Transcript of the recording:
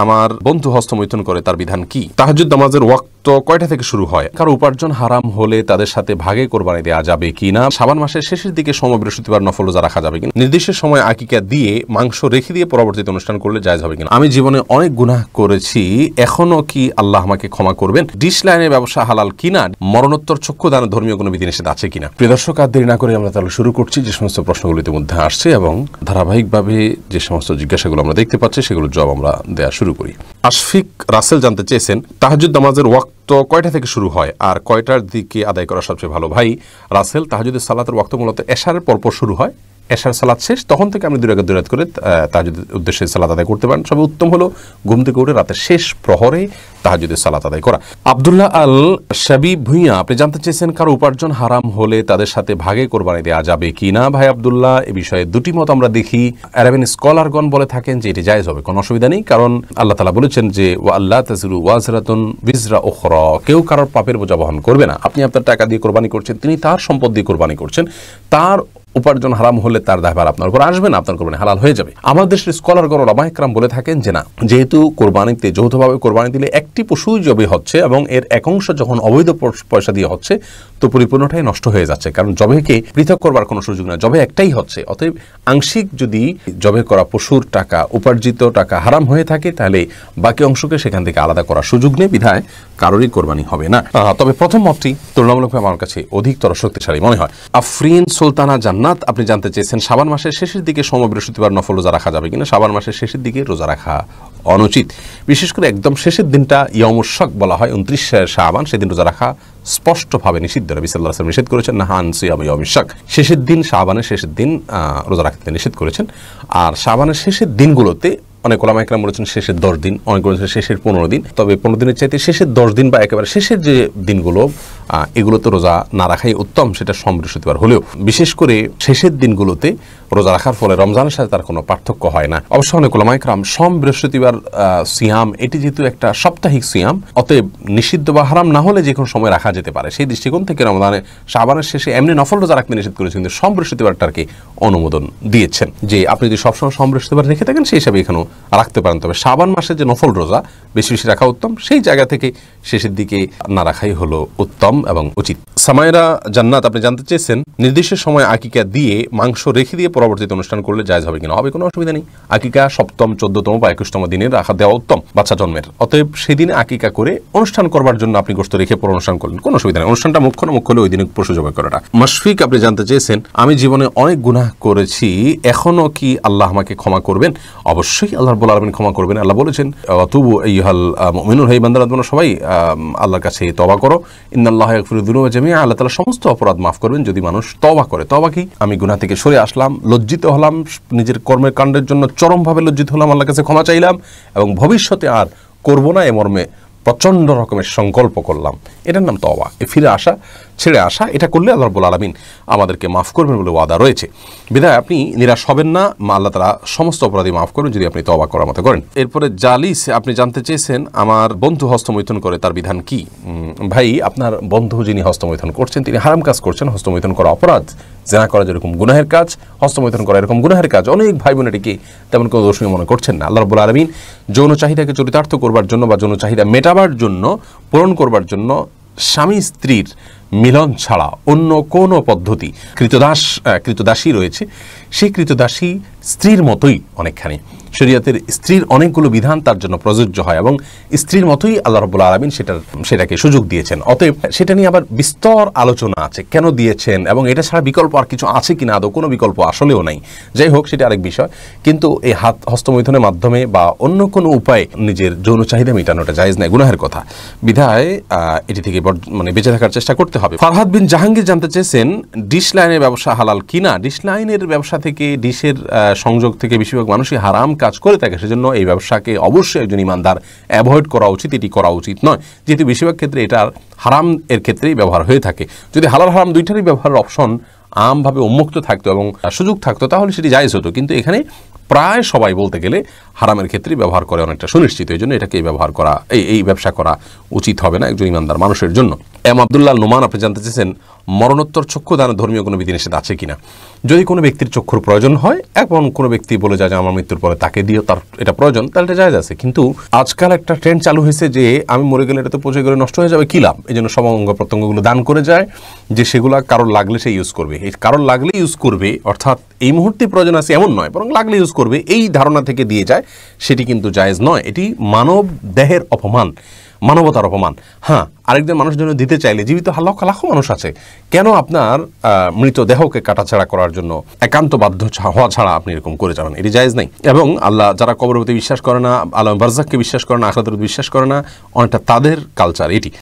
আমার বন্ধু হস্তমৈথুন করে তার বিধান কি? তাহাজ্জুদ নামাজের ওয়াক্ত কয়টা থেকে শুরু হয়? কারো উপার্জন হারাম হলে তাদের সাথে ভাগে কোরবানি দেওয়া যাবে কিনা? শাবান মাসের শেষের দিকে সোম বৃহস্পতিবার নফল রোজা রাখা যাবে কিনা? নির্দিষ্ট সময় আকিকা দিয়ে মাংস রেখে দিয়ে পরবর্তীতে অনুষ্ঠান করলে জায়েজ হবে কিনা? আমি জীবনে অনেক গুনাহ করেছি, এখনো কি আল্লাহ আমাকে ক্ষমা করবেন? ডিশ লাইনের ব্যবসা হালাল কিনা? মরণোত্তর চক্ষুদানের ধর্মীয় কোনো বিধিনিষেধ আছে কিনা? প্রিয় দর্শক, আর দেরি না করে আমরা তাহলে শুরু করছি। যে সমস্ত প্রশ্নগুলো ইতিমধ্যে আসছে এবং ধারাবাহিকভাবে যে সমস্ত জিজ্ঞাসাগুলো আমরা দেখতে পাচ্ছি সেগুলোর জবাব আমরা দেওয়া শুরু করি। আশফিক রাসেল জানতে চেয়েছেন, তাহাজ্জুদ নামাজের ওয়াক্ত কয়টা থেকে শুরু হয় আর কয়টার দিকে আদায় করা সবচেয়ে ভালো? ভাই রাসেল, তাহাজ্জুদের সালাতের ওয়াক্ত মূলত এশারের পরপর শুরু হয়, এশার সালাত শেষ, তখন থেকে আপনি 2 রাকাত 2 রাকাত করে তাহাজ্জুদের উদ্দেশ্যে সালাত আদায় করতে পারেন। সবে উত্তম হলো ঘুম থেকে উঠে রাতের শেষ প্রহরে তাহাজ্জুদের সালাত আদায় করা। আব্দুল্লাহ আল শাবিব ভুঁইয়া আপনি জানতে চেয়েছেন, কারো উপার্জন হারাম হলে তাদের সাথে ভাগে কোরবানি দেওয়া যাবে কিনা? ভাই আব্দুল্লাহ, এ বিষয়ে দুটি মত আমরা দেখি। আরাবিয়ান স্কলারগণ বলে থাকেন যে এটি জায়েজ হবে, কোনো অসুবিধা নেই, কারণ আল্লাহ তাআলা বলেছেন যে ওয়াল্লা তাজিরু ওয়াজরাতুন বিজরা উখরা, কেউ কারোর পাপের বোঝা বহন করবে না। আপনি আপনার টাকা দিয়ে কোরবানি করছেন, তিনি তার সম্পদ দিয়ে কোরবানি করছেন, তার উপার্জন হারাম হলে তার দায়ভার আপনার উপর আসবে না, আপনার কোরবানি হালাল হয়ে যাবে। আমাদের দেশের স্কলারগণ ওলামা ইকরাম বলে থাকেন যে না, যেহেতু কোরবানিতে যৌথভাবে কোরবানি দিলে একটি পশুই জবে হচ্ছে এবং এর এক অংশ যখন অবৈধ পয়সা দিয়ে হচ্ছে তো পরিপূর্ণটাই নষ্ট হয়ে যাচ্ছে, কারণ জবেকে পৃথক করবার কোনো সুযোগ না, জবে একটাই হচ্ছে। অতএব আংশিক যদি জবে করা পশুর টাকা, উপার্জিত টাকা হারাম হয়ে থাকে, তাহলে বাকি অংশকে সেখান থেকে আলাদা করার সুযোগ নেই, বিধায় কারোরই কোরবানি হবে না। তবে প্রথম মতটি তুলনামূলকভাবে আমার কাছে অধিকতর শক্তিশালী মনে হয়। আফরিন সুলতানা জান্নাত আপনি জানতে চেয়েছেন, শাবান মাসের শেষের দিকে সোম বৃহস্পতিবার নফল রোজা রাখা যাবে কিনা? শাবান মাসের শেষের দিকে রোজা রাখা অনুচিত, বিশেষ করে একদম শেষের দিনটা ইয়ামুশ শক বলা হয়, 29 শাবান, সেদিন রোজা রাখা স্পষ্টভাবে নিষিদ্ধ। নবী সাল্লাল্লাহু আলাইহি ওয়াসাল্লাম নিষেধ করেছেন নাহান সিয়াম ইয়ামুশ শক, শেষের দিন, শাবানের শেষের দিন রোজা রাখতে নিষেধ করেছেন। আর শাবানের শেষের দিনগুলোতে অনেক ওলামা ইকরাম বলেছেন শেষের 10 দিন, অনেক বলেছেন শেষের 15 দিন, তবে 15 দিনের চাইতে শেষের 10 দিন বা একেবারে শেষের যে দিনগুলো এগুলোতে রোজা না রাখাই উত্তম, সেটা সোম বৃহস্পতিবার হলেও। বিশেষ করে শেষের দিনগুলোতে রোজা রাখার ফলে রমজানের সাথে তার কোনো পার্থক্য হয় না। অবশ্য অনেক ওলামা ইকরাম সোম বৃহস্পতিবার সিয়াম, এটি যেহেতু একটা সাপ্তাহিক সিয়াম, অতএব নিষিদ্ধ বা হারাম না হলে যে কোনো সময় রাখা যেতে পারে, সেই দৃষ্টিকোণ থেকে রমজানে শাবানের শেষে এমনি নফল রোজা রাখতে নিষেধ করেছেন, কিন্তু সোম বৃহস্পতিবারটাকে অনুমোদন দিয়েছেন যে আপনি যদি সবসময় সোম বৃহস্পতিবার রেখে থাকেন সেই হিসাবে এখানেও রাখতে পারেন। তবে শাবান মাসে যে নফল রোজা বেশি বেশি রাখা উত্তম, সেই জায়গা থেকে শেষের দিকে না রাখাই হলো উত্তম এবং উচিত। সামাইরা জান্নাত আপনি জানতে চেয়েছেন, নির্দিষ্ট সময় আকিকা দিয়ে মাংস রেখে দিয়ে পরবর্তীতে অনুষ্ঠান করলে জায়েজ হবে কিনা? হবে, কোনো অসুবিধা নেই। আকিকা 7ম, 14তম বা 21তম দিনে রাখা দেওয়া উত্তম বাচ্চা জন্মের, অতএব সেদিনে আকিকা করে অনুষ্ঠান করবার জন্য আপনি গোশত রেখে পর অনুষ্ঠান করলেন, কোনো অসুবিধা নেই। অনুষ্ঠানটা মুখ্য না মুখ্য হলে ওই দিনে পশু জবাই করাটা। মাশফিক আপনি জানতে চেয়েছেন, আমি জীবনে অনেক গুনাহ করেছি, এখনো কি আল্লাহ আমাকে ক্ষমা করবেন? অবশ্যই আল্লাহ রাব্বুল আলামিন ক্ষমা করবেন। আল্লাহ বলেছেন ওয়াতুবু আইয়ুহাল মুমিনুন, হে বান্দারা তোমরা সবাই আল্লাহর কাছে তওবা করো, ইন্নাল্লাহা ইয়াগফিরু যুনুবা জামিআ, আল্লাহ তাআলা সমস্ত অপরাধ মাফ করবেন যদি মানুষ তওবা করে। তওবা কি? আমি গুনাহ থেকে সরে আসলাম, লজ্জিত হলাম, নিজের কর্মের কাণ্ডের জন্য চরমভাবে লজ্জিত হলাম, আল্লাহর কাছে ক্ষমা চাইলাম এবং ভবিষ্যতে আর করব না এ মর্মে প্রচণ্ড রকমের সংকল্প করলাম, এটার নাম তওবা। ফিরে আসা, ছেড়ে আসা, এটা করলে আল্লাহ রাব্বুল আলামিন আমাদেরকে মাফ করবেন বলে ওয়াদা রয়েছে, বিধায় আপনি নিরাশ হবেন না, আল্লাহ তাআলা সমস্ত অপরাধী মাফ করবেন যদি আপনি তওবা করার মতো করেন। এরপরে জালিস আপনি জানতে চেয়েছেন, আমার বন্ধু হস্তমৈথুন করে তার বিধান কি? ভাই, আপনার বন্ধু যিনি হস্তমৈথুন করছেন তিনি হারাম কাজ করছেন। হস্তমৈথুন করা অপরাধ, জেনা করা যেরকম গুনাহের কাজ, হস্তমৈথুন করা এরকম গুনাহের কাজ। অনেক ভাই বোন এটিকে তেমন কোনো দোষণীয় মনে করছেন না। আল্লাহ রাব্বুল আলামিন যৌন চাহিদাকে চরিতার্থ করবার জন্য বা যৌন চাহিদা মেটাবার জন্য, পূরণ করবার জন্য স্বামী স্ত্রীর মিলন ছাড়া অন্য কোনো পদ্ধতি, কৃতদাসী রয়েছে, সেই কৃতদাসী স্ত্রীর মতোই অনেকখানি শরীয়তের স্ত্রীর অনেকগুলো বিধান তার জন্য প্রযোজ্য হয় এবং স্ত্রীর মতোই আল্লাহ রাব্বুল আলামিন সেটাকে সুযোগ দিয়েছেন। অতএব সেটা নিয়ে আবার বিস্তর আলোচনা আছে, কেন দিয়েছেন এবং এটা ছাড়া বিকল্প আর কিছু আছে কিনা, আদৌ কোনো বিকল্প আসলেও নাই। যাই হোক, সেটা আরেক বিষয়, কিন্তু এই হস্তমৈথুনের মাধ্যমে বা অন্য কোনো উপায়ে নিজের যৌন চাহিদা মেটানোটা জায়েজ নাই, গুনাহের কথা, বিধায় এটি থেকে বেঁচে থাকার চেষ্টা করতে হবে। ফারহাদ বিন জাহাঙ্গীর জানতে চেয়েছেন, ডিশ লাইনের ব্যবসা হালাল কিনা? ডিশ লাইনের ব্যবসা থেকে, ডিশের সংযোগ থেকে বেশিরভাগ মানুষই হারাম কাজ করে থাকে, সেজন্য এই ব্যবসাকে অবশ্যই একজন ইমানদার অ্যাভয়েড করা উচিত, এটি করা উচিত নয়, যেহেতু বেশিরভাগ ক্ষেত্রে এটার হারাম এর ক্ষেত্রেই ব্যবহার হয়ে থাকে। যদি হালাল হারাম দুইটারই ব্যবহারের অপশন আমভাবে উন্মুক্ত থাকতো এবং সুযোগ থাকতো তাহলে সেটি জায়েজ হতো, কিন্তু এখানে প্রায় সবাই বলতে গেলে হারামের ক্ষেত্রে ব্যবহার করে অনেকটা সুনিশ্চিত, এই জন্য এটাকে ব্যবহার করা, এই ব্যবসা করা উচিত হবে না একজন ইমানদার মানুষের জন্য। আব্দুল্লাহ নোমান আপনি জানতে চেয়েছেন, মরণোত্তর চক্ষুদানের ধর্মীয় কোনো বিধিনিষেধ আছে কিনা? যদি কোনো ব্যক্তির চক্ষুর প্রয়োজন হয় এবং কোনো ব্যক্তি বলে যায় যে আমার মৃত্যুর পরে তাকে দিও, তার এটা প্রয়োজন, তাহলে এটা জায়েজ আছে। কিন্তু আজকাল একটা ট্রেন্ড চালু হয়েছে যে আমি মরে গেলে এটা তো পচে গেলে নষ্ট হয়ে যাবে, কি লাভ, এই জন্য সব অঙ্গ প্রত্যঙ্গগুলো দান করে যায়, যে সেগুলা কারোর লাগলে সে ইউজ করবে। এই কারোর লাগলে ইউজ করবে অর্থাৎ এই মুহূর্তে প্রয়োজন আছে এমন নয়, বরং লাগলে ইউজ করবে, এই ধারণা থেকে দিয়ে যায়, সেটি কিন্তু জায়েজ নয়। এটি মানব দেহের অপমান, মানবতার অপমান। হ্যাঁ, আরেকজন মানুষের জন্য দিতে চাইলে, জীবিত লাখো লাখো মানুষ আছে, কেন আপনার মৃতদেহকে কাটাছাড়া করার জন্য একান্ত বাধ্য হওয়া ছাড়া আপনি এরকম করে যাবেন? এটি জায়েজ নাই। এবং আল্লাহ যারা কবরের প্রতি বিশ্বাস করে না, আলম বারজাখকে বিশ্বাস করে না, আখিরাতের প্রতি বিশ্বাস করে না, অনেকটা তাদের কালচার এটি।